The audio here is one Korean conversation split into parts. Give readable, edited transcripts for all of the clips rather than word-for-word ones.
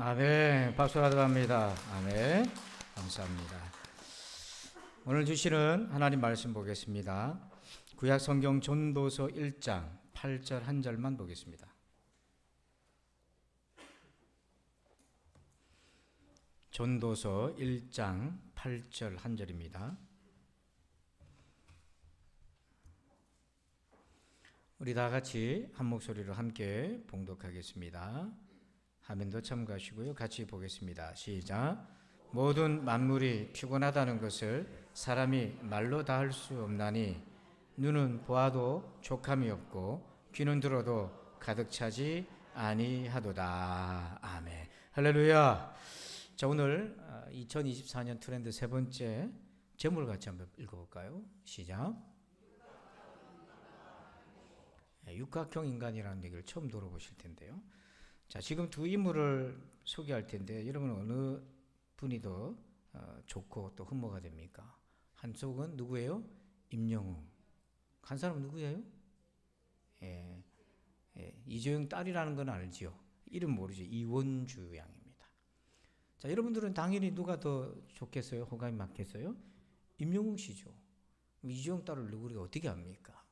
아멘. 박수 받아갑니다. 아멘. 감사합니다. 오늘 주시는 하나님 말씀 보겠습니다. 구약 성경 전도서 1장 8절 한 절만 보겠습니다. 전도서 1장 8절 한 절입니다. 우리 다 같이 한 목소리로 함께 봉독하겠습니다. 화면도 참고하시고요. 같이 보겠습니다. 시작. 모든 만물이 피곤하다는 것을 사람이 말로 다 할 수 없나니 눈은 보아도 족함이 없고 귀는 들어도 가득 차지 아니하도다. 아멘. 할렐루야. 자, 오늘 2024년 트렌드 세 번째 제목을 같이 한번 읽어볼까요? 시작. 육각형 인간이라는 얘기를 처음 들어보실 텐데요. 자, 지금 두 인물을 소개할 텐데 여러분은 어느 분이 더 좋고 또 흠모가 됩니까? 한쪽은 누구예요? 임영웅. 한 사람은 누구예요? 이재용 딸이라는 건 알지요. 이름 모르죠. 이원주 양입니다. 자, 여러분들은 당연히 누가 더 좋겠어요? 호감이 많겠어요? 임영웅 씨죠. 이재용 딸을 우리가 어떻게 압니까?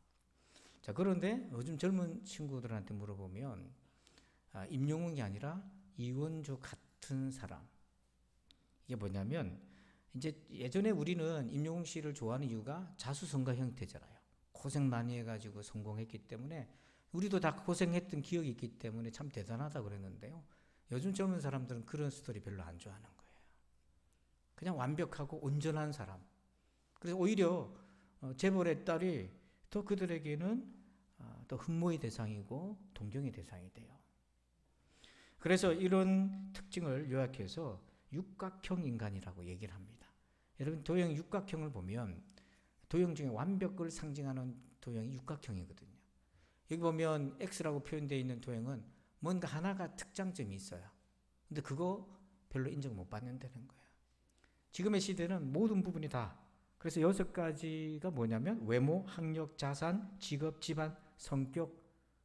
자, 그런데 요즘 젊은 친구들한테 물어보면 임영웅이 아니라 이원주 같은 사람. 이게 뭐냐면 이제 예전에 우리는 임영웅 씨를 좋아하는 이유가 자수성가 형태잖아요. 고생 많이 해가지고 성공했기 때문에 우리도 다 고생했던 기억이 있기 때문에 참 대단하다 그랬는데요. 요즘 젊은 사람들은 그런 스토리 별로 안 좋아하는 거예요. 그냥 완벽하고 온전한 사람. 그래서 오히려 재벌의 딸이 더 그들에게는 더 흠모의 대상이고 동경의 대상이 돼요. 그래서 이런 특징을 요약해서 육각형 인간이라고 얘기를 합니다. 여러분 도형 육각형을 보면 도형 중에 완벽을 상징하는 도형이 육각형이거든요. 여기 보면 X라고 표현되어 있는 도형은 뭔가 하나가 특장점이 있어요. 근데 그거 별로 인정 못 받는다는 거예요. 지금의 시대는 모든 부분이 다. 그래서 6가지가 뭐냐면 외모, 학력, 자산, 직업, 집안, 성격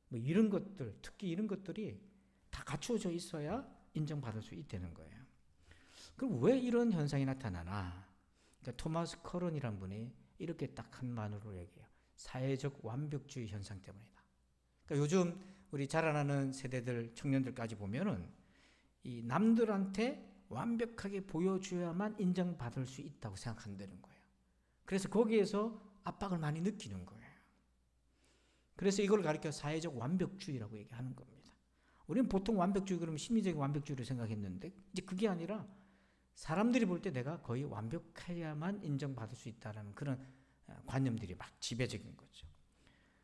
뭐 이런 것들, 특히 이런 것들이 다 갖추어져 있어야 인정받을 수 있다는 거예요. 그럼 왜 이런 현상이 나타나나? 그러니까 토마스 커런이라는 분이 이렇게 딱 한 말으로 얘기해요. 사회적 완벽주의 현상 때문이다. 그러니까 요즘 우리 자라나는 세대들, 청년들까지 보면은 이 남들한테 완벽하게 보여줘야만 인정받을 수 있다고 생각한다는 거예요. 그래서 거기에서 압박을 많이 느끼는 거예요. 그래서 이걸 가리켜 사회적 완벽주의라고 얘기하는 겁니다. 우리는 보통 완벽주의 그러면 심리적인 완벽주의를 생각했는데 이제 그게 아니라 사람들이 볼 때 내가 거의 완벽해야만 인정받을 수 있다는 그런 관념들이 막 지배적인 거죠.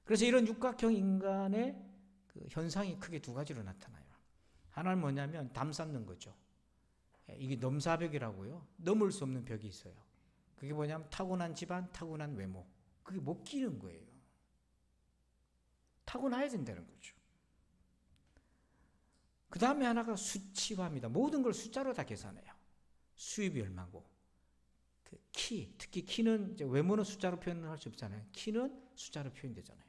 그래서 이런 육각형 인간의 그 현상이 크게 두 가지로 나타나요. 하나는 뭐냐면 담 쌓는 거죠. 이게 넘사벽이라고요. 넘을 수 없는 벽이 있어요. 그게 뭐냐면 타고난 집안, 타고난 외모. 그게 못 끼는 거예요. 타고나야 된다는 거죠. 그 다음에 하나가 수치화입니다. 모든 걸 숫자로 다 계산해요. 수입이 얼마고, 그 키, 특히 키는 이제 외모는 숫자로 표현을 할 수 없잖아요. 키는 숫자로 표현되잖아요.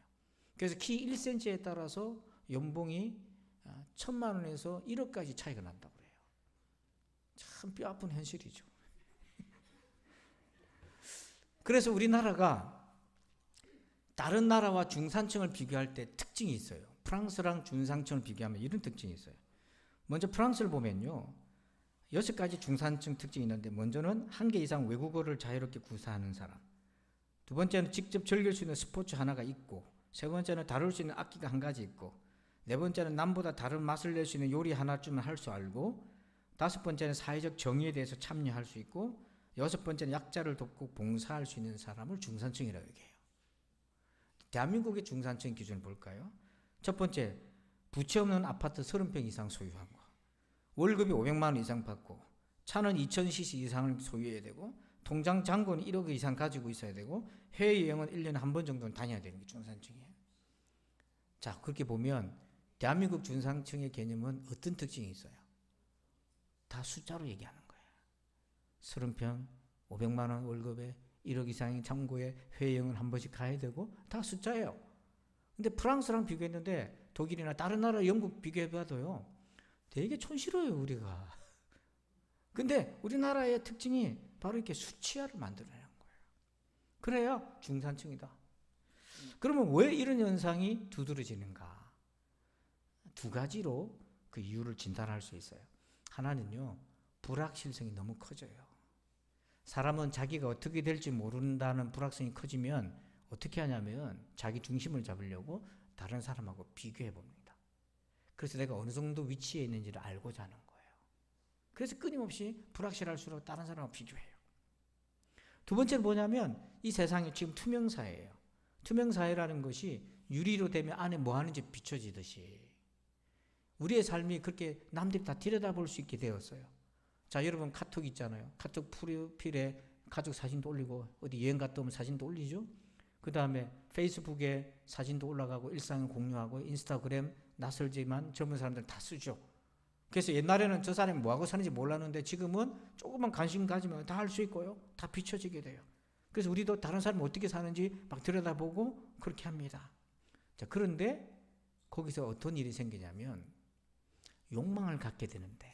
그래서 키 1cm에 따라서 연봉이 1,000만 원에서 1억까지 차이가 난다고 그래요. 참 뼈아픈 현실이죠. 그래서 우리나라가 다른 나라와 중산층을 비교할 때 특징이 있어요. 프랑스랑 중산층을 비교하면 이런 특징이 있어요. 먼저 프랑스를 보면요. 6가지 중산층 특징이 있는데 먼저는 1개 이상 외국어를 자유롭게 구사하는 사람. 두 번째는 직접 즐길 수 있는 스포츠 하나가 있고, 세 번째는 다룰 수 있는 악기가 한 가지 있고, 네 번째는 남보다 다른 맛을 낼 수 있는 요리 하나쯤은 할 수 알고, 다섯 번째는 사회적 정의에 대해서 참여할 수 있고, 여섯 번째는 약자를 돕고 봉사할 수 있는 사람을 중산층이라고 얘기해요. 대한민국의 중산층 기준을 볼까요? 첫 번째, 부채 없는 아파트 30평 이상 소유한 거. 월급이 500만 원 이상 받고 차는 2000cc 이상을 소유해야 되고 통장 잔고는 1억 이상 가지고 있어야 되고 해외여행은 1년에 한 번 정도는 다녀야 되는 게 중산층이에요. 자, 그렇게 보면 대한민국 중산층의 개념은 어떤 특징이 있어요? 다 숫자로 얘기하는 거예요. 30평, 500만 원 월급에 1억 이상의 잔고에 해외여행은 한 번씩 가야 되고 다 숫자예요. 근데 프랑스랑 비교했는데 독일이나 다른 나라 영국 비교해봐도요. 되게 촌스러워요, 우리가. 근데 우리나라의 특징이 바로 이렇게 수치화를 만들어내는 거예요. 그래야 중산층이다. 그러면 왜 이런 현상이 두드러지는가? 두 가지로 그 이유를 진단할 수 있어요. 하나는요, 불확실성이 너무 커져요. 사람은 자기가 어떻게 될지 모른다는 불확성이 커지면 어떻게 하냐면 자기 중심을 잡으려고 다른 사람하고 비교해 봅니다. 그래서 내가 어느 정도 위치에 있는지를 알고자 하는 거예요. 그래서 끊임없이 불확실할수록 다른 사람하고 비교해요. 두 번째는 뭐냐면 이 세상이 지금 투명사회예요. 투명사회라는 것이 유리로 되면 안에 뭐 하는지 비춰지듯이 우리의 삶이 그렇게 남들이 다 들여다볼 수 있게 되었어요. 자, 여러분 카톡 있잖아요. 카톡 프로필에 가족 사진도 올리고 어디 여행 갔다 오면 사진도 올리죠. 그 다음에 페이스북에 사진도 올라가고 일상을 공유하고 인스타그램 낯설지만 젊은 사람들 다 쓰죠. 그래서 옛날에는 저 사람이 뭐하고 사는지 몰랐는데 지금은 조금만 관심 가지면 다 할 수 있고요. 다 비춰지게 돼요. 그래서 우리도 다른 사람이 어떻게 사는지 막 들여다보고 그렇게 합니다. 자, 그런데 거기서 어떤 일이 생기냐면 욕망을 갖게 되는데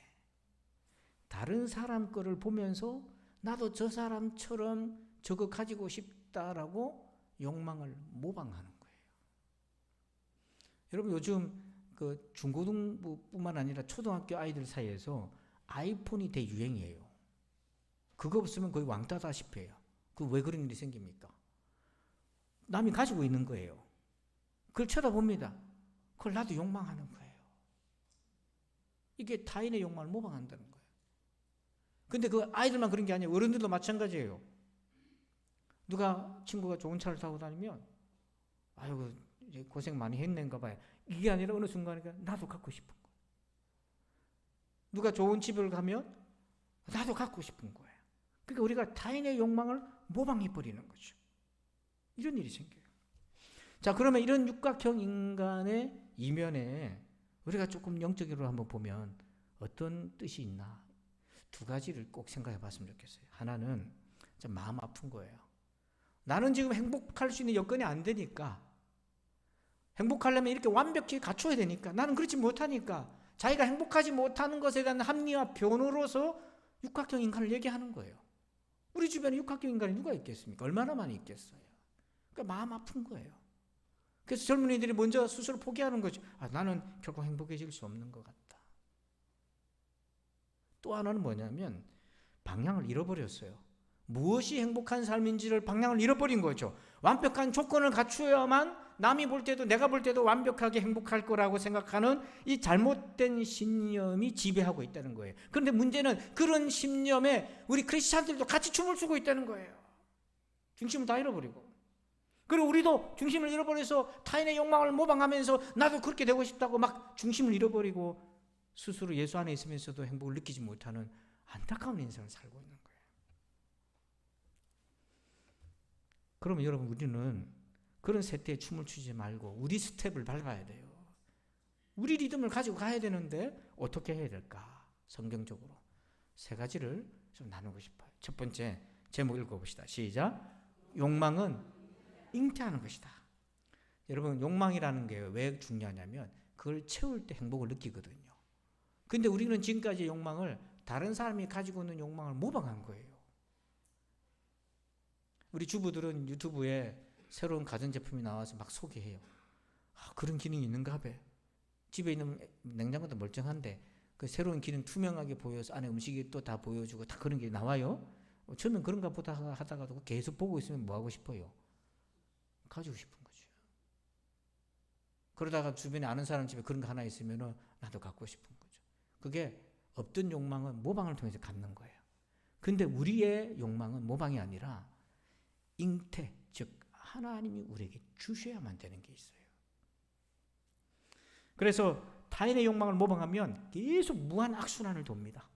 다른 사람 거를 보면서 나도 저 사람처럼 저거 가지고 싶다라고 욕망을 모방하는 거예요. 여러분 요즘 그 중고등부뿐만 아니라 초등학교 아이들 사이에서 아이폰이 대유행이에요. 그거 없으면 거의 왕따다시피 해요. 그 왜 그런 일이 생깁니까? 남이 가지고 있는 거예요. 그걸 쳐다봅니다. 그걸 나도 욕망하는 거예요. 이게 타인의 욕망을 모방한다는 거예요. 근데 그 아이들만 그런 게 아니에요. 어른들도 마찬가지예요. 누가 친구가 좋은 차를 타고 다니면 아이고 이제 고생 많이 했는가 봐요. 이게 아니라 어느 순간에 나도 갖고 싶은 거예요. 누가 좋은 집을 가면 나도 갖고 싶은 거예요. 그러니까 우리가 타인의 욕망을 모방해버리는 거죠. 이런 일이 생겨요. 자, 그러면 이런 육각형 인간의 이면에 우리가 조금 영적으로 한번 보면 어떤 뜻이 있나? 두 가지를 꼭 생각해 봤으면 좋겠어요. 하나는 좀 마음 아픈 거예요. 나는 지금 행복할 수 있는 여건이 안 되니까, 행복하려면 이렇게 완벽히 갖춰야 되니까, 나는 그렇지 못하니까 자기가 행복하지 못하는 것에 대한 합리화 변호로서 육각형 인간을 얘기하는 거예요. 우리 주변에 육각형 인간이 누가 있겠습니까? 얼마나 많이 있겠어요. 그러니까 마음 아픈 거예요. 그래서 젊은이들이 먼저 스스로 포기하는 거죠. 아, 나는 결국 행복해질 수 없는 것 같다. 또 하나는 뭐냐면 방향을 잃어버렸어요. 무엇이 행복한 삶인지를 방향을 잃어버린 거죠. 완벽한 조건을 갖추어야만 남이 볼 때도 내가 볼 때도 완벽하게 행복할 거라고 생각하는 이 잘못된 신념이 지배하고 있다는 거예요. 그런데 문제는 그런 신념에 우리 크리스찬들도 같이 춤을 추고 있다는 거예요. 중심을 다 잃어버리고. 그리고 우리도 중심을 잃어버려서 타인의 욕망을 모방하면서 나도 그렇게 되고 싶다고 막 중심을 잃어버리고 스스로 예수 안에 있으면서도 행복을 느끼지 못하는 안타까운 인생을 살고 있는 거예요. 그러면 여러분 우리는 그런 세태에 춤을 추지 말고 우리 스텝을 밟아야 돼요. 우리 리듬을 가지고 가야 되는데 어떻게 해야 될까? 성경적으로 세 가지를 좀 나누고 싶어요. 첫 번째 제목 읽어봅시다. 시작. 욕망은 잉태하는 것이다. 여러분 욕망이라는 게 왜 중요하냐면 그걸 채울 때 행복을 느끼거든요. 근데 우리는 지금까지 욕망을 다른 사람이 가지고 있는 욕망을 모방한 거예요. 우리 주부들은 유튜브에 새로운 가전제품이 나와서 막 소개해요. 아, 그런 기능이 있는가 봐. 집에 있는 냉장고도 멀쩡한데 그 새로운 기능 투명하게 보여서 안에 음식이 또 다 보여주고 다 그런 게 나와요. 처음엔 그런가 보다 하다가도 계속 보고 있으면 뭐 하고 싶어요? 가지고 싶은 거죠. 그러다가 주변에 아는 사람 집에 그런 거 하나 있으면 나도 갖고 싶은 거죠. 그게 없던 욕망은 모방을 통해서 갖는 거예요. 근데 우리의 욕망은 모방이 아니라 잉태, 즉 하나님이 우리에게 주셔야만 되는 게 있어요. 그래서 타인의 욕망을 모방하면 계속 무한 악순환을 돕니다.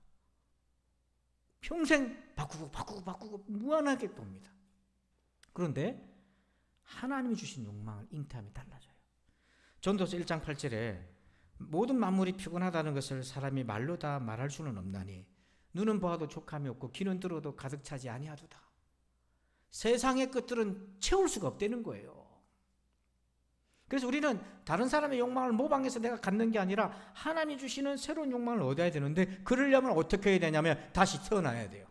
평생 바꾸고 무한하게 돕니다. 그런데 하나님이 주신 욕망을 잉태함이 달라져요. 전도서 1장 8절에 모든 만물이 피곤하다는 것을 사람이 말로 다 말할 수는 없나니 눈은 보아도 족함이 없고 귀는 들어도 가득 차지 아니하도다. 세상의 것들은 채울 수가 없다는 거예요. 그래서 우리는 다른 사람의 욕망을 모방해서 내가 갖는 게 아니라 하나님이 주시는 새로운 욕망을 얻어야 되는데, 그러려면 어떻게 해야 되냐면 다시 태어나야 돼요.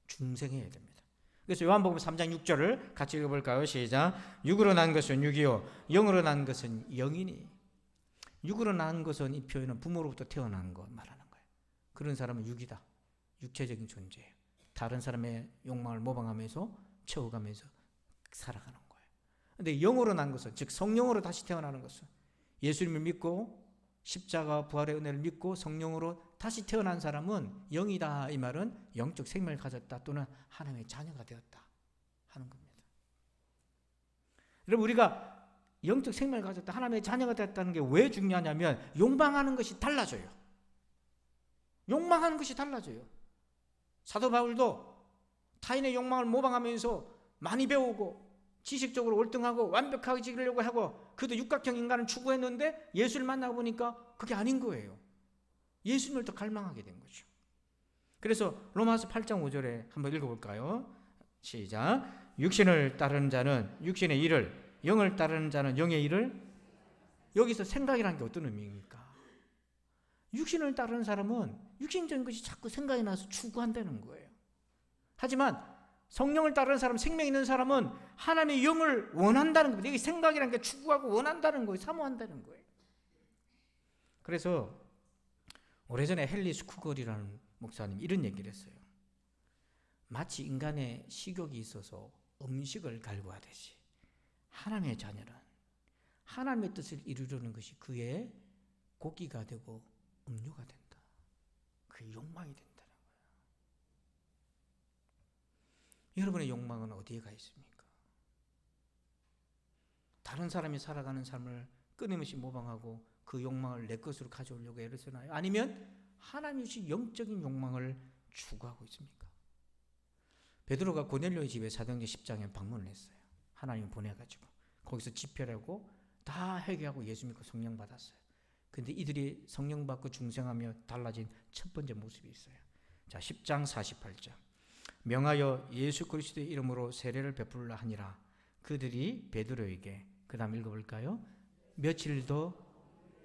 중생해야 됩니다. 그래서 요한복음 3장 6절을 같이 읽어볼까요? 시작. 육으로 난 것은 육이요 영으로 난 것은 영이니. 육으로 난 것은, 이 표현은 부모로부터 태어난 것 말하는 거예요. 그런 사람은 육이다. 육체적인 존재예요. 다른 사람의 욕망을 모방하면서 채워가면서 살아가는 거예요. 근데 영으로 난 것은, 즉 성령으로 다시 태어나는 것은, 예수님을 믿고 십자가 부활의 은혜를 믿고 성령으로 다시 태어난 사람은 영이다. 이 말은 영적 생명을 가졌다 또는 하나님의 자녀가 되었다 하는 겁니다. 여러분, 우리가 영적 생명을 가졌다, 하나님의 자녀가 되었다는 게 왜 중요하냐면 욕망하는 것이 달라져요. 욕망하는 것이 달라져요. 사도 바울도 타인의 욕망을 모방하면서 많이 배우고 지식적으로 월등하고 완벽하지려고 하고, 그도 육각형 인간을 추구했는데 예수를 만나고 보니까 그게 아닌 거예요. 예수님을 더 갈망하게 된 거죠. 그래서 로마서 8장 5절에 한번 읽어볼까요? 시작. 육신을 따르는 자는 육신의 일을, 영을 따르는 자는 영의 일을. 여기서 생각이라는 게 어떤 의미입니까? 육신을 따르는 사람은 육신적인 것이 자꾸 생각이 나서 추구한다는 거예요. 하지만 성령을 따르는 사람, 생명 있는 사람은 하나님의 영을 원한다는 겁니다. 이게 생각이라는 게 추구하고 원한다는 거예요. 사모한다는 거예요. 그래서 오래전에 헨리 스쿠걸이라는 목사님 이런 얘기를 했어요. 마치 인간의 식욕이 있어서 음식을 갈구하듯이 하나님의 자녀는 하나님의 뜻을 이루려는 것이 그의 고기가 되고 음료가 된다. 그의 욕망이 된다는 거예요. 여러분의 욕망은 어디에 가 있습니까? 다른 사람이 살아가는 삶을 끊임없이 모방하고 그 욕망을 내 것으로 가져오려고 애를 쓰나요? 아니면 하나님이 주신 영적인 욕망을 추구하고 있습니까? 베드로가 고넬료의 집에 사도행전 10장에 방문을 했어요. 하나님을 보내가지고 거기서 집회하고 다 회개하고 예수 믿고 성령 받았어요. 근데 이들이 성령 받고 중생하며 달라진 첫 번째 모습이 있어요. 자, 10장 48절. 명하여 예수 그리스도의 이름으로 세례를 베풀라 하니라. 그들이 베드로에게, 그 다음 읽어볼까요? 며칠 더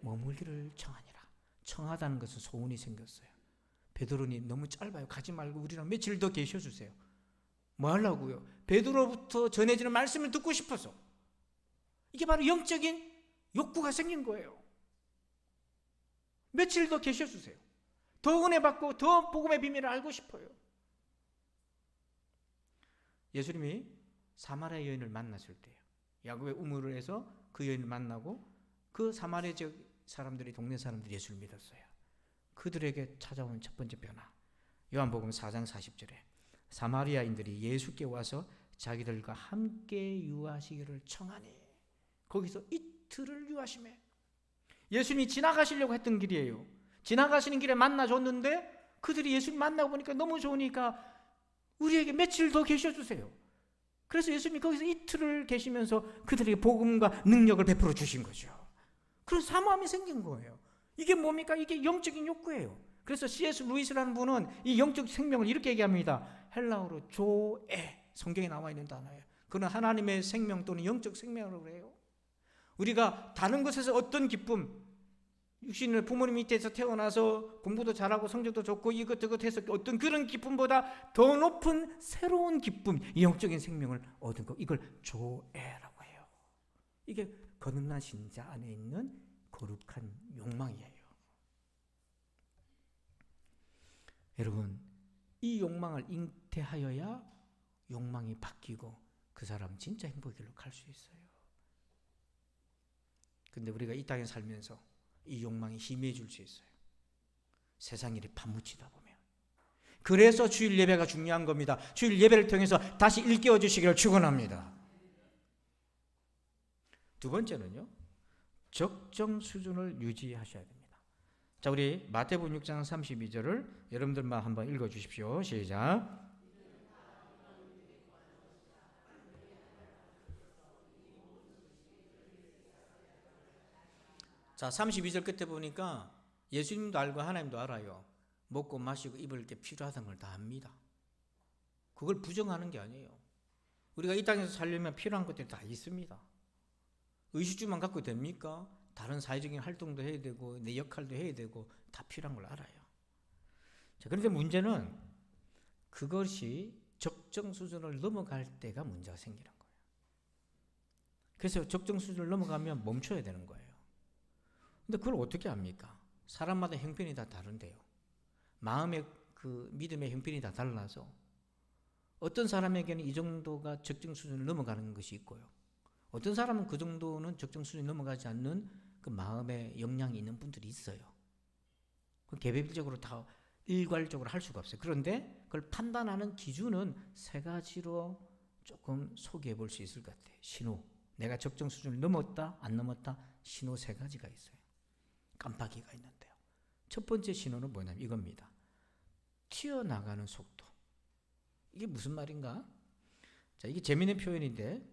머물기를 청하니라. 청하다는 것은 소원이 생겼어요. 베드로님 너무 짧아요. 가지 말고 우리랑 며칠 더 계셔주세요. 뭐 하려고요? 베드로부터 전해지는 말씀을 듣고 싶어서. 이게 바로 영적인 욕구가 생긴 거예요. 며칠 더 계셔주세요. 더 은혜 받고 더 복음의 비밀을 알고 싶어요. 예수님이 사마리아 여인을 만났을 때요, 야곱의 우물을 해서 그 여인을 만나고 그 사마리아 지역 사람들이, 동네 사람들이 예수를 믿었어요. 그들에게 찾아온 첫 번째 변화, 요한복음 4장 40절에 사마리아인들이 예수께 와서 자기들과 함께 유하시기를 청하니. 거기서 이틀을 유하시매. 예수님이 지나가시려고 했던 길이에요. 지나가시는 길에 만나줬는데 그들이 예수님 만나고 보니까 너무 좋으니까 우리에게 며칠 더 계셔주세요. 그래서 예수님이 거기서 이틀을 계시면서 그들에게 복음과 능력을 베풀어 주신 거죠. 그런 사모함이 생긴 거예요. 이게 뭡니까? 이게 영적인 욕구예요. 그래서 C.S. 루이스라는 분은 이 영적 생명을 이렇게 얘기합니다. 헬라어로 조에, 성경에 나와 있는 단어예요. 그는 하나님의 생명 또는 영적 생명이라고 해요. 우리가 다른 것에서 어떤 기쁨, 육신을 부모님 밑에서 태어나서 공부도 잘하고 성적도 좋고 이것저것 해서 어떤 그런 기쁨보다 더 높은 새로운 기쁨, 영적인 생명을 얻은 것, 이걸 조에라고 해요. 이게 거듭나신 자 안에 있는 거룩한 욕망이에요. 여러분, 이 욕망을 잉태하여야 욕망이 바뀌고 그 사람은 진짜 행복의 길로 갈 수 있어요. 근데 우리가 이 땅에 살면서 이 욕망이 희미해질 수 있어요. 세상 일이 파묻히다 보면. 그래서 주일 예배가 중요한 겁니다. 주일 예배를 통해서 다시 일깨워 주시기를 축원합니다. 두 번째는요, 적정 수준을 유지하셔야 됩니다. 자, 우리 마태복음 6장 32절을 여러분들만 한번 읽어 주십시오. 시작. 자, 32절 끝에 보니까 예수님도 알고 하나님도 알아요. 먹고 마시고 입을 게 필요하다는 걸 다 압니다. 그걸 부정하는 게 아니에요. 우리가 이 땅에서 살려면 필요한 것들이 다 있습니다. 의식주만 갖고 됩니까? 다른 사회적인 활동도 해야 되고 내 역할도 해야 되고 다 필요한 걸 알아요. 자, 그런데 문제는 그것이 적정 수준을 넘어갈 때가 문제가 생기는 거예요. 그래서 적정 수준을 넘어가면 멈춰야 되는 거예요. 근데 그걸 어떻게 합니까? 사람마다 형편이 다 다른데요. 마음의 그 믿음의 형편이 다 달라서 어떤 사람에게는 이 정도가 적정 수준을 넘어가는 것이 있고요. 어떤 사람은 그 정도는 적정 수준이 넘어가지 않는 그 마음의 역량이 있는 분들이 있어요. 그 개별적으로 다 일괄적으로 할 수가 없어요. 그런데 그걸 판단하는 기준은 세 가지로 조금 소개해 볼 수 있을 것 같아요. 신호. 내가 적정 수준을 넘었다, 안 넘었다, 신호 세 가지가 있어요. 깜빡이가 있는데요. 첫 번째 신호는 뭐냐면 이겁니다. 튀어나가는 속도. 이게 무슨 말인가? 자, 이게 재미있는 표현인데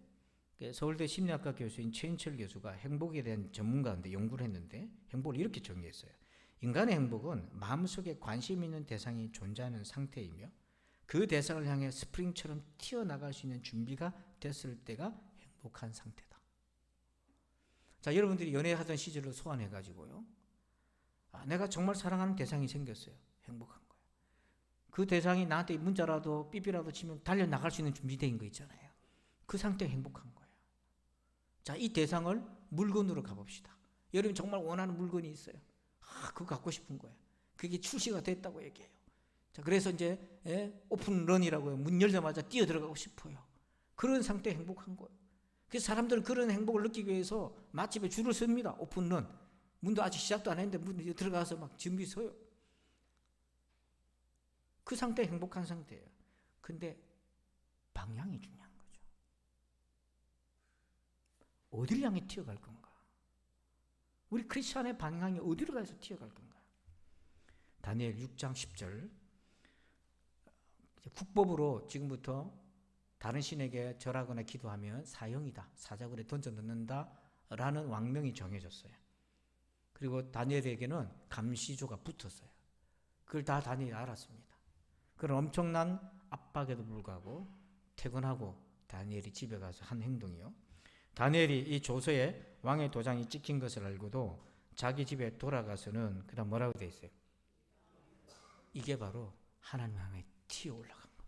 서울대 심리학과 교수인 최인철 교수가 행복에 대한 전문가인데 연구를 했는데 행복을 이렇게 정의했어요. 인간의 행복은 마음속에 관심 있는 대상이 존재하는 상태이며 그 대상을 향해 스프링처럼 튀어나갈 수 있는 준비가 됐을 때가 행복한 상태다. 자, 여러분들이 연애하던 시절을 소환해가지고요. 내가 정말 사랑하는 대상이 생겼어요. 행복한 거예요. 그 대상이 나한테 문자라도 삐삐라도 치면 달려나갈 수 있는 준비된 거 있잖아요. 그 상태가 행복한 거예요. 자, 이 대상을 물건으로 가봅시다. 여러분 정말 원하는 물건이 있어요. 그거 갖고 싶은 거예요. 그게 출시가 됐다고 얘기해요. 자, 그래서 이제 오픈런이라고요. 문 열자마자 뛰어들어가고 싶어요. 그런 상태에 행복한 거예요. 그래서 사람들은 그런 행복을 느끼기 위해서 맛집에 줄을 섭니다. 오픈런. 문도 아직 시작도 안 했는데 문 들어가서 막 준비 서요. 그 상태에 행복한 상태예요. 근데 방향이 중요한 거죠. 어디를 향해 튀어갈 건가? 우리 크리스찬의 방향이 어디로 가서 튀어갈 건가? 다니엘 6장 10절 국법으로 지금부터 다른 신에게 절하거나 기도하면 사형이다. 사자굴에 던져 넣는다. 라는 왕명이 정해졌어요. 그리고 다니엘에게는 감시조가 붙었어요. 그걸 다 다니엘이 알았습니다. 그런 엄청난 압박에도 불구하고 퇴근하고 다니엘이 집에 가서 한 행동이요. 다니엘이 이 조서에 왕의 도장이 찍힌 것을 알고도 자기 집에 돌아가서는 그다음 뭐라고 되어 있어요? 이게 바로 하나님 향해 튀어 올라간 겁니다.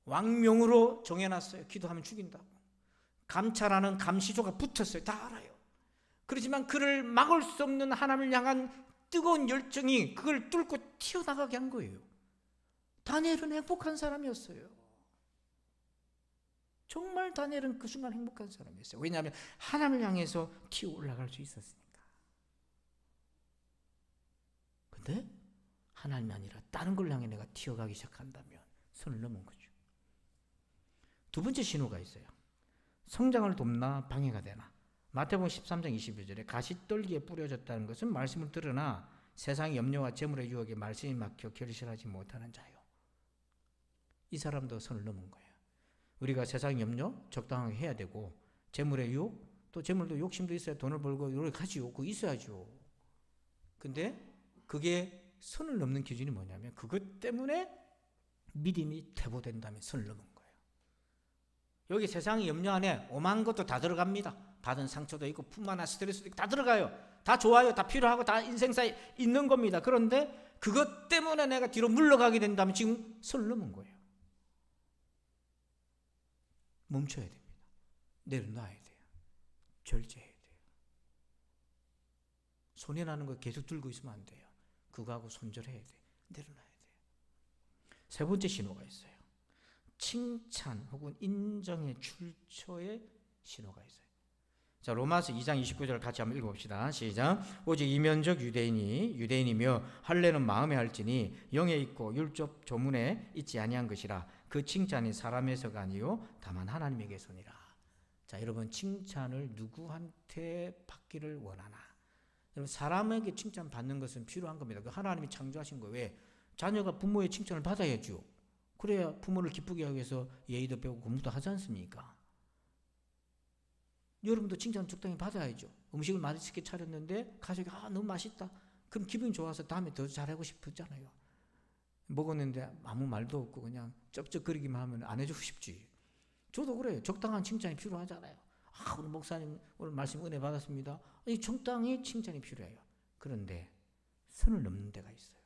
왕명으로 정해놨어요. 기도하면 죽인다고. 감찰하는 감시조가 붙었어요. 다 알아요. 그렇지만 그를 막을 수 없는 하나님을 향한 뜨거운 열정이 그걸 뚫고 튀어나가게 한 거예요. 다니엘은 행복한 사람이었어요. 정말 다니엘은 그 순간 행복한 사람이었어요. 왜냐하면 하나님을 향해서 튀어 올라갈 수 있었으니까. 근데 하나님이 아니라 다른 걸 향해 내가 튀어가기 시작한다면 선을 넘은 거죠. 두 번째 신호가 있어요. 성장을 돕나 방해가 되나. 마태복음 13장 21절에 가시떨기에 뿌려졌다는 것은 말씀을 들으나 세상의 염려와 재물의 유혹에 말씀이 막혀 결실하지 못하는 자요. 이 사람도 선을 넘은 거예요. 우리가 세상 염려 적당하게 해야 되고 재물의 유혹, 또 재물도 욕심도 있어야 돈을 벌고 노력하지요. 그거 있어야죠. 근데 그게 선을 넘는 기준이 뭐냐면 그것 때문에 믿음이 퇴보된다면 선을 넘은 거예요. 여기 세상의 염려 안에 오만 것도 다 들어갑니다. 받은 상처도 있고 풍만한 스트레스도 있고 다 들어가요. 다 좋아요. 다 필요하고 다 인생사에 있는 겁니다. 그런데 그것 때문에 내가 뒤로 물러가게 된다면 지금 선을 넘은 거예요. 멈춰야 됩니다. 내려놔야 돼요. 절제해야 돼요. 손해 나는 거 계속 들고 있으면 안 돼요. 그거하고 손절해야 돼요. 내려놔야 돼요. 세 번째 신호가 있어요. 칭찬 혹은 인정의 출처의 신호가 있어요. 자, 로마서 2장 29절 같이 한번 읽어봅시다. 시작. 오직 이면적 유대인이며 할례는 마음에 할지니 영에 있고 율법 조문에 있지 아니한 것이라. 그 칭찬이 사람에서가 아니요 다만 하나님에게서니라. 자, 여러분 칭찬을 누구한테 받기를 원하나? 여러분 사람에게 칭찬 받는 것은 필요한 겁니다. 하나님이 창조하신 거예요. 왜? 자녀가 부모의 칭찬을 받아야죠. 그래야 부모를 기쁘게 하기 위해서 예의도 배우고 공부도 하지 않습니까? 여러분도 칭찬 적당히 받아야죠. 음식을 맛있게 차렸는데 가족이 너무 맛있다. 그럼 기분이 좋아서 다음에 더 잘하고 싶었잖아요. 먹었는데 아무 말도 없고 그냥 쩝쩝거리기만 하면 안 해주고 싶지. 저도 그래요. 적당한 칭찬이 필요하잖아요. 오늘 목사님 오늘 말씀 은혜 받았습니다. 이 적당히 칭찬이 필요해요. 그런데 선을 넘는 데가 있어요.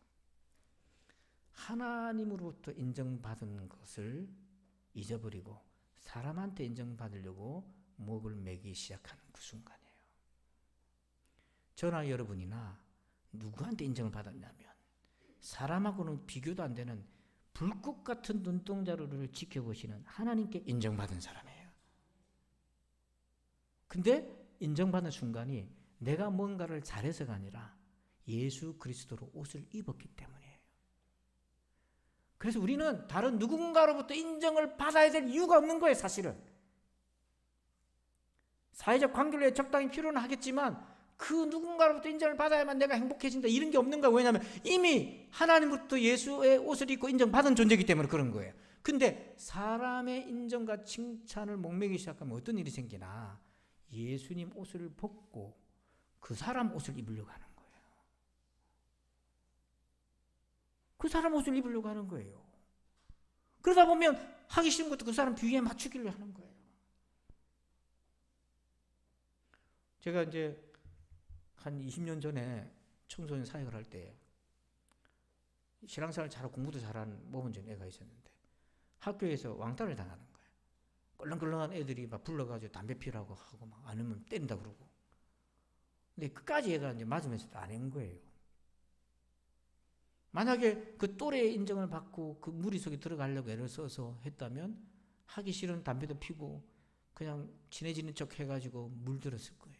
하나님으로부터 인정받은 것을 잊어버리고 사람한테 인정받으려고 목을 매기 시작하는 그 순간이에요. 저나 여러분이나 누구한테 인정을 받았냐면 사람하고는 비교도 안 되는 불꽃 같은 눈동자를 지켜보시는 하나님께 인정받은 사람이에요. 근데 인정받는 순간이 내가 뭔가를 잘해서가 아니라 예수 그리스도로 옷을 입었기 때문이에요. 그래서 우리는 다른 누군가로부터 인정을 받아야 될 이유가 없는 거예요, 사실은. 사회적 관계를 적당히 필요는 하겠지만 그 누군가로부터 인정을 받아야만 내가 행복해진다 이런 게 없는 거예요. 왜냐하면 이미 하나님부터 예수의 옷을 입고 인정받은 존재이기 때문에 그런 거예요. 근데 사람의 인정과 칭찬을 목매기 시작하면 어떤 일이 생기나 예수님 옷을 벗고 그 사람 옷을 입으려고 하는 거예요. 그 사람 옷을 입으려고 하는 거예요. 그러다 보면 하기 싫은 것도 그 사람 비위에 맞추기로 하는 거예요. 제가 이제 한 20년 전에 청소년 사역을 할 때 신앙생활 잘하고 공부도 잘하는 모범적인 애가 있었는데 학교에서 왕따를 당하는 거예요. 껄렁껄렁한 애들이 막 불러가지고 담배 피우라고 하고 막 안 하면 때린다 그러고. 근데 끝까지 얘가 이제 맞으면서도 안 한 거예요. 만약에 그 또래의 인정을 받고 그 무리 속에 들어가려고 애를 써서 했다면 하기 싫은 담배도 피고 그냥 친해지는 척 해가지고 물들었을 거예요.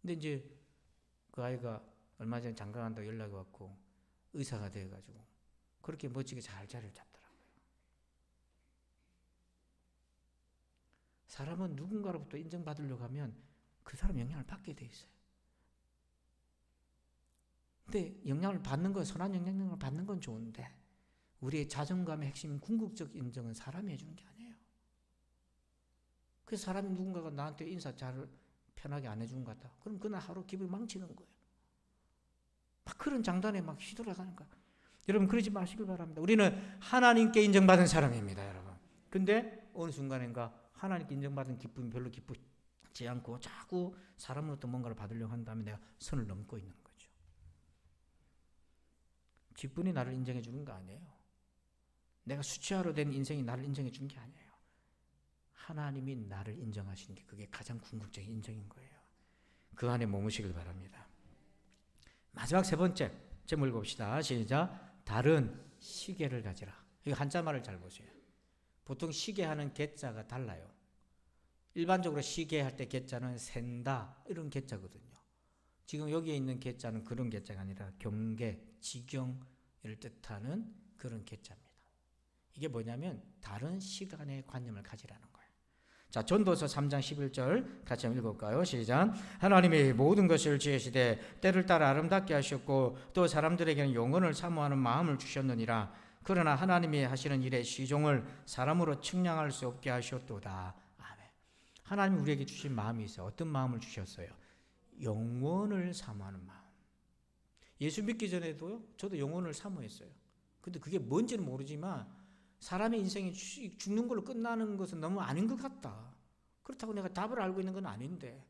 근데 이제 그 아이가 얼마 전에 장가간다고 연락이 왔고 의사가 돼가지고 그렇게 멋지게 잘 자리를 잡더라고요. 사람은 누군가로부터 인정받으려고 하면 그 사람 영향을 받게 돼 있어요. 근데 영향을 받는 건 선한 영향을 받는 건 좋은데 우리의 자존감의 핵심인 궁극적 인정은 사람이 해주는 게 아니에요. 그래서 사람이 누군가가 나한테 인사 잘 편하게 안 해준 것 같다. 그럼 그날 하루 기분이 망치는 거예요. 막 그런 장단에 막 휘돌아가는 거예요. 여러분 그러지 마시길 바랍니다. 우리는 하나님께 인정받은 사람입니다, 여러분. 근데 어느 순간인가 하나님께 인정받은 기쁨이 별로 기쁘지 않고 자꾸 사람으로부터 뭔가를 받으려고 한다면 내가 선을 넘고 있는 거죠. 직분이 나를 인정해 주는 거 아니에요. 내가 수치화로 된 인생이 나를 인정해 준 게 아니에요. 하나님이 나를 인정하시는 게 그게 가장 궁극적인 인정인 거예요. 그 안에 머무시길 바랍니다. 마지막 세 번째 제목 읽어봅시다. 시작. 다른 시계를 가지라. 이거 한자말을 잘 보세요. 보통 시계하는 개자가 달라요. 일반적으로 시계할 때 개자는 센다 이런 개자거든요. 지금 여기에 있는 개자는 그런 개자가 아니라 경계, 지경을 뜻하는 그런 개자입니다. 이게 뭐냐면 다른 시간의 관념을 가지라는 거예요. 자, 전도서 3장 11절 같이 한번 읽어볼까요? 시작. 하나님이 모든 것을 지으시되 때를 따라 아름답게 하셨고 또 사람들에게는 영혼을 사모하는 마음을 주셨느니라. 그러나 하나님이 하시는 일의 시종을 사람으로 측량할 수 없게 하셨도다. 아멘. 하나님이 우리에게 주신 마음이 있어요. 어떤 마음을 주셨어요? 영혼을 사모하는 마음. 예수 믿기 전에도요, 저도 영혼을 사모했어요. 근데 그게 뭔지는 모르지만 사람의 인생이 죽는 걸로 끝나는 것은 너무 아닌 것 같다. 그렇다고 내가 답을 알고 있는 건 아닌데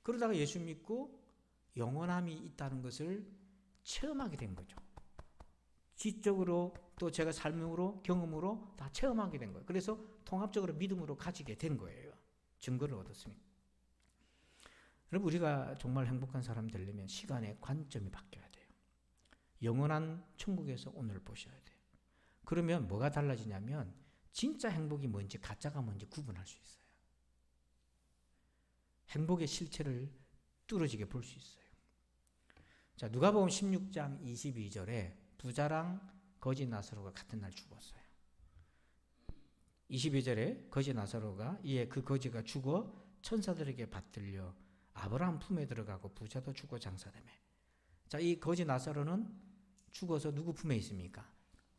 그러다가 예수 믿고 영원함이 있다는 것을 체험하게 된 거죠. 지적으로 또 제가 삶으로 경험으로 다 체험하게 된 거예요. 그래서 통합적으로 믿음으로 가지게 된 거예요. 증거를 얻었습니다. 여러분 우리가 정말 행복한 사람 되려면 시간의 관점이 바뀌어야 돼요. 영원한 천국에서 오늘 보셔야 돼요. 그러면 뭐가 달라지냐면 진짜 행복이 뭔지 가짜가 뭔지 구분할 수 있어요. 행복의 실체를 뚫어지게 볼 수 있어요. 자, 누가복음 16장 22절에 부자랑 거지 나사로가 같은 날 죽었어요. 22절에 거지 나사로가 이에 그 거지가 죽어 천사들에게 받들려 아브라함 품에 들어가고 부자도 죽어 장사되매. 자, 이 거지 나사로는 죽어서 누구 품에 있습니까?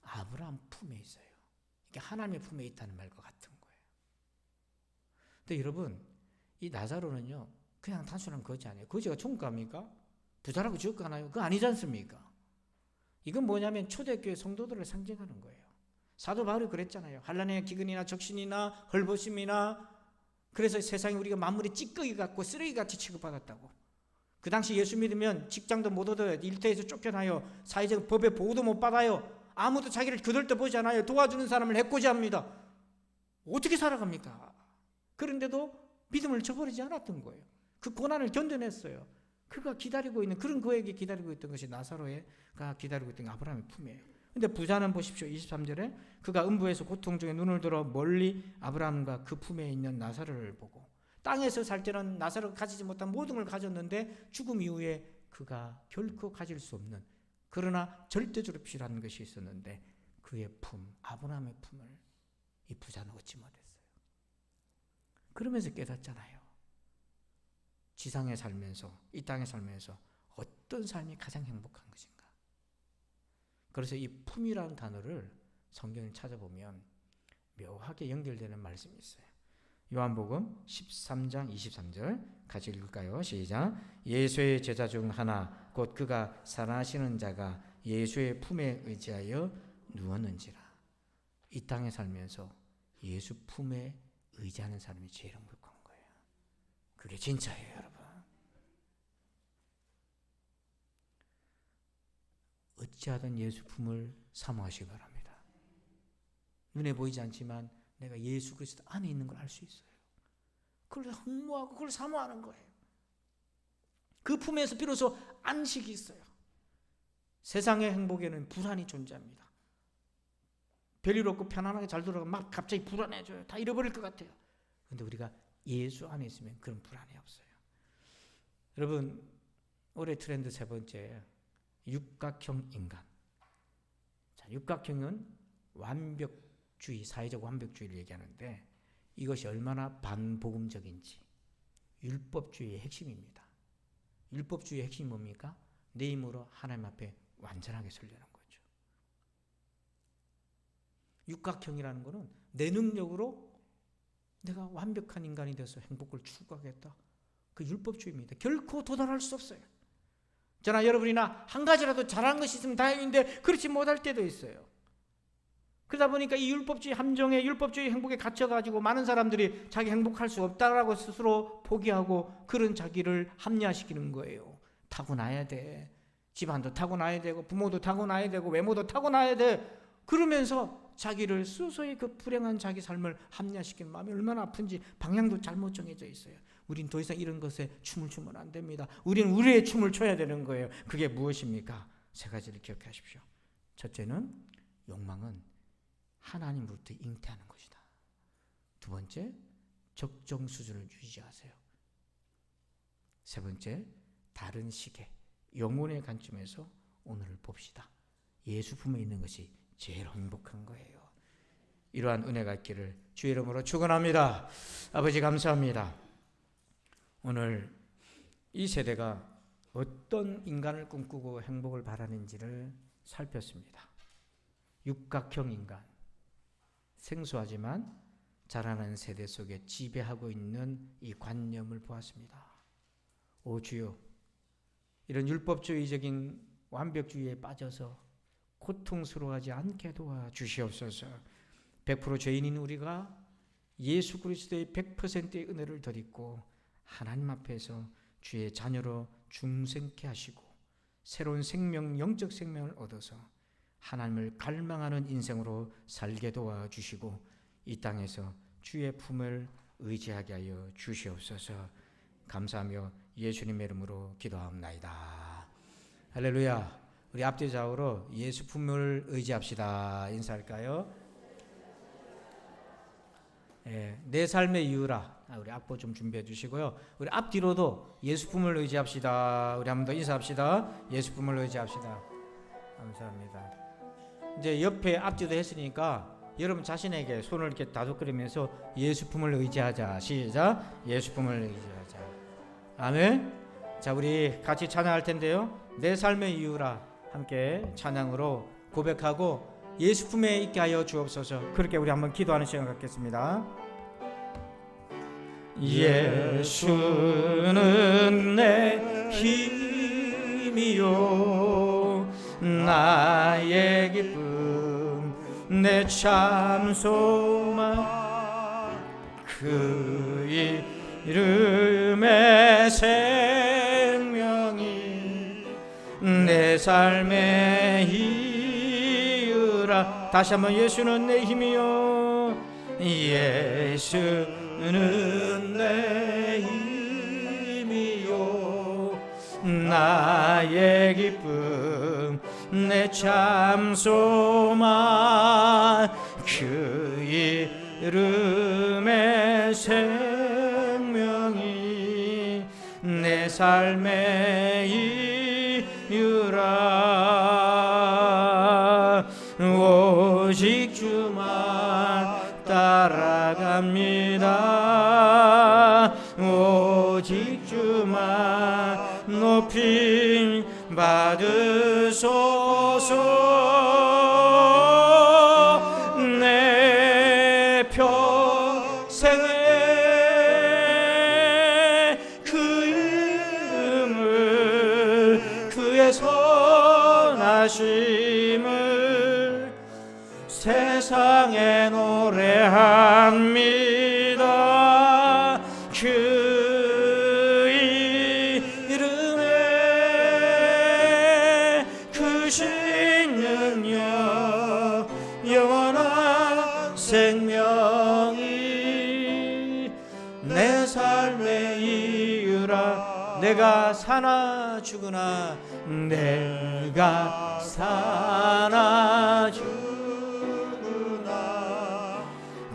아브라함 품에 있어요. 이게 하나님의 품에 있다는 말과 같은 거예요. 근데 여러분, 이 나사로는요, 그냥 단순한 거지 아니에요. 거지가 천국 갑니까? 부자라고 지옥 가나요? 그거 아니지 않습니까? 이건 뭐냐면 초대교회 성도들을 상징하는 거예요. 사도 바울이 그랬잖아요. 환난의 기근이나 적신이나 헐벗음이나, 그래서 세상에 우리가 만물의 찌꺼기 같고 쓰레기같이 취급받았다고. 그 당시 예수 믿으면 직장도 못 얻어요. 일터에서 쫓겨나요. 사회적 법의 보호도 못 받아요. 아무도 자기를 거들떠 보지 않아요. 도와주는 사람을 해코지합니다. 어떻게 살아갑니까? 그런데도 믿음을 저버리지 않았던 거예요. 그 고난을 견뎌냈어요. 그가 기다리고 있는, 그런 그에게 기다리고 있던 것이 나사로가 기다리고 있던 아브라함의 품이에요. 근데 부자는 보십시오. 23절에 그가 음부에서 고통 중에 눈을 들어 멀리 아브라함과 그 품에 있는 나사로를 보고, 땅에서 살 때는 나사로가 가지지 못한 모든 걸 가졌는데 죽음 이후에 그가 결코 가질 수 없는, 그러나 절대적으로 필요한 것이 있었는데 그의 품, 아브라함의 품을 이 부자는 얻지 못했어요. 그러면서 깨닫잖아요. 지상에 살면서, 이 땅에 살면서 어떤 삶이 가장 행복한 것인가. 그래서 이 품이라는 단어를 성경을 찾아보면 묘하게 연결되는 말씀이 있어요. 요한복음 13장 23절 같이 읽을까요? 시작. 예수의 제자 중 하나 곧 그가 사랑하시는 자가 예수의 품에 의지하여 누웠는지라. 이 땅에 살면서 예수 품에 의지하는 사람이 제일 행복한 거예요. 그게 진짜예요, 여러분. 어찌하든 예수 품을 사모하시기 바랍니다. 눈에 보이지 않지만 내가 예수 그리스도 안에 있는 걸 알 수 있어요. 그걸 흠모하고 그걸 사모하는 거예요. 그 품에서 비로소 안식이 있어요. 세상의 행복에는 불안이 존재합니다. 별일 없고 편안하게 잘 돌아가면 막 갑자기 불안해져요. 다 잃어버릴 것 같아요. 그런데 우리가 예수 안에 있으면 그런 불안이 없어요. 여러분, 올해 트렌드 세 번째, 육각형 인간. 자, 육각형은 완벽주의, 사회적 완벽주의를 얘기하는데 이것이 얼마나 반복음적인지, 율법주의의 핵심입니다. 율법주의의 핵심이 뭡니까? 내 힘으로 하나님 앞에 완전하게 서려는 거죠. 육각형이라는 것은 내 능력으로 내가 완벽한 인간이 돼서 행복을 추구하겠다. 그 율법주의입니다. 결코 도달할 수 없어요. 저나 여러분이나 한 가지라도 잘한 것이 있으면 다행인데 그렇지 못할 때도 있어요. 그러다 보니까 이 율법주의 함정에, 율법주의 행복에 갇혀가지고 많은 사람들이 자기 행복할 수 없다라고 스스로 포기하고 그런 자기를 합리화시키는 거예요. 타고나야 돼. 집안도 타고나야 되고 부모도 타고나야 되고 외모도 타고나야 돼. 그러면서 자기를 스스로의 그 불행한 자기 삶을 합리화시키는 마음이 얼마나 아픈지 방향도 잘못 정해져 있어요. 우린 더 이상 이런 것에 춤을 추면 안 됩니다. 우리는 우리의 춤을 춰야 되는 거예요. 그게 무엇입니까? 세 가지를 기억하십시오. 첫째는 욕망은 하나님으로부터 잉태하는 것이다. 두 번째, 적정 수준을 유지하세요. 세 번째, 다른 시계, 영혼의 관점에서 오늘을 봅시다. 예수 품에 있는 것이 제일 행복한 거예요. 이러한 은혜가 있기를 주의 이름으로 축원합니다. 아버지 감사합니다. 오늘 이 세대가 어떤 인간을 꿈꾸고 행복을 바라는지를 살폈습니다. 육각형 인간, 생소하지만 자라나는 세대 속에 지배하고 있는 이 관념을 보았습니다. 오 주여, 이런 율법주의적인 완벽주의에 빠져서 고통스러워하지 않게 도와주시옵소서. 100% 죄인인 우리가 예수 그리스도의 100%의 은혜를 덧입고 하나님 앞에서 주의 자녀로 중생케 하시고 새로운 생명, 영적 생명을 얻어서 하나님을 갈망하는 인생으로 살게 도와주시고 이 땅에서 주의 품을 의지하게 하여 주시옵소서. 감사하며 예수님의 이름으로 기도합나이다. 할렐루야. 우리 앞뒤 좌우로 예수 품을 의지합시다. 인사할까요? 내 삶의 이유라. 우리 악보 좀 준비해 주시고요. 우리 앞뒤로도 예수 품을 의지합시다. 우리 한 번 더 인사합시다. 예수 품을 의지합시다. 감사합니다. 이제 옆에 앞뒤도 했으니까 여러분 자신에게 손을 이렇게 다독거리면서 예수 품을 의지하자. 시작. 예수 품을 의지하자. 아멘. 자, 우리 같이 찬양할 텐데요. 내 삶의 이유라 함께 찬양으로 고백하고 예수 품에 있게 하여 주옵소서. 그렇게 우리 한번 기도하는 시간 갖겠습니다. 예수는 내 힘이요 나의 기쁨 내 참 소망 그 이름의 생명이 내 삶의 이유라. 다시 한번 예수는 내 힘이요 예수는 내 힘이요 나의 기쁨 내 참 소망 그 이름의 생명이 내 삶의 이유라. 오직 주만 따라갑니다. 오직 주만 높임 받으소서. 내 평생에 그 이름을 그의 선하심을 세상에 노래합니다. 그 이름에 그 신은요 영원한 생명이 내 삶의 이유라. 내가 사나 죽으나 내가 사나 죽으나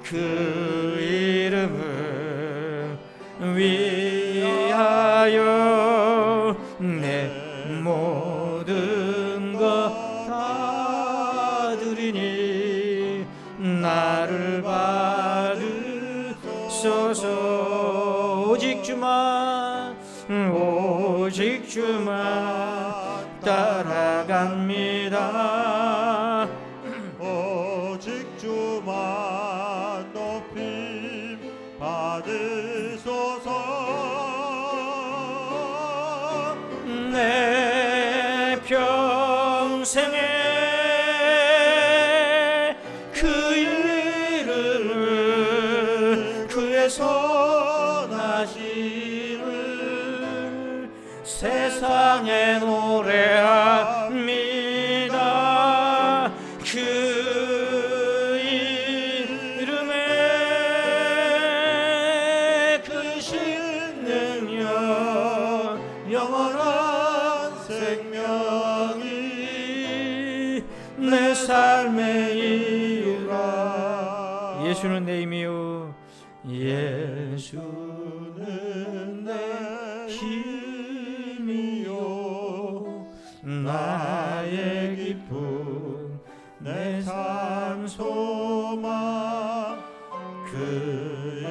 그 이름을 위하여 내 모든 것 다 드리니 나를 받으소서. 오직 주만 오직 주만 따라갑니다. 오직 주만 높임 받으소서. 내 평생에 그 이름을 그의 선하심을 세상에 노래합니다. 그 이름에 그 신능력 영원한 생명이 내 삶의 이유라. 예수는 내 힘이요 예수는 내 힘이요 나의 기쁨 내 삶 소망 그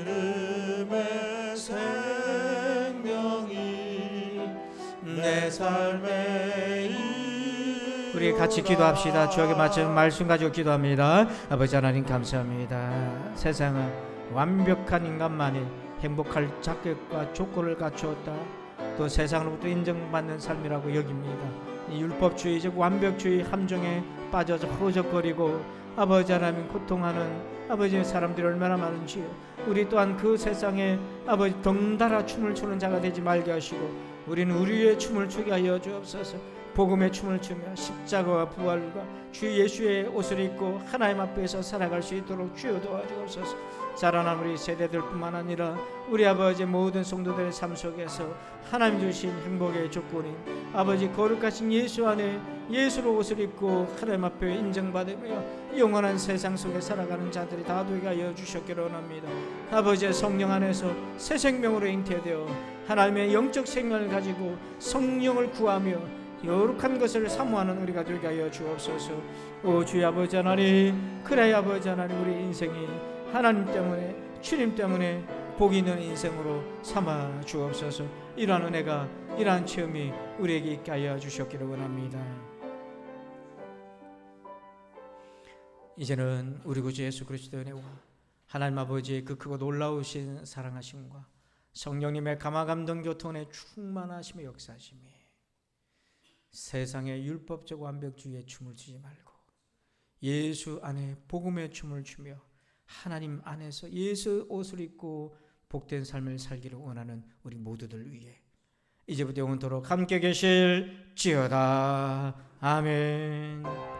이름의 생명이 내 삶의 이유. 우리 같이 기도합시다. 주에게 맞춘 말씀 가지고 기도합니다. 아버지 하나님 감사합니다. 세상은 완벽한 인간만이 행복할 자격과 조건을 갖추었다. 또 세상으로부터 인정받는 삶이라고 여깁니다. 이 율법주의적 완벽주의 함정에 빠져서 허우적거리고 아버지 하나님 고통하는 아버지의 사람들이 얼마나 많은지요. 우리 또한 그 세상에 아버지 덩달아 춤을 추는 자가 되지 말게 하시고 우리는 우리의 춤을 추게 하여 주옵소서. 복음의 춤을 추며 십자가와 부활과 주 예수의 옷을 입고 하나님 앞에서 살아갈 수 있도록 주여 도와주옵소서. 자라난 우리 세대들뿐만 아니라 우리 아버지의 모든 성도들의 삶 속에서 하나님 주신 행복의 조건인 아버지 거룩하신 예수 안에 예수로 옷을 입고 하나님 앞에 인정받으며 영원한 세상 속에 살아가는 자들이 다 되게 하여 주셨기를 원합니다. 아버지의 성령 안에서 새 생명으로 잉태되어 하나님의 영적 생명을 가지고 성령을 구하며 거룩한 것을 사모하는 우리가 되게 하여 주옵소서. 오 주의 아버지 하나님, 그래야 아버지 하나님 우리 인생이 하나님 때문에 주님 때문에 복 있는 인생으로 삼아 주옵소서. 이러한 은혜가 이러한 체험이 우리에게 있게 하여 주셨기를 원합니다. 이제는 우리 구주 예수 그리스도의 은혜와 하나님 아버지의 그 크고 놀라우신 사랑하심과 성령님의 감화감동 교통의 충만하심의 역사심이 세상의 율법적 완벽주의에 춤을 추지 말고 예수 안에 복음의 춤을 추며 하나님 안에서 예수 옷을 입고 복된 삶을 살기를 원하는 우리 모두들 위해 이제부터 영원토록 함께 계실지어다. 아멘.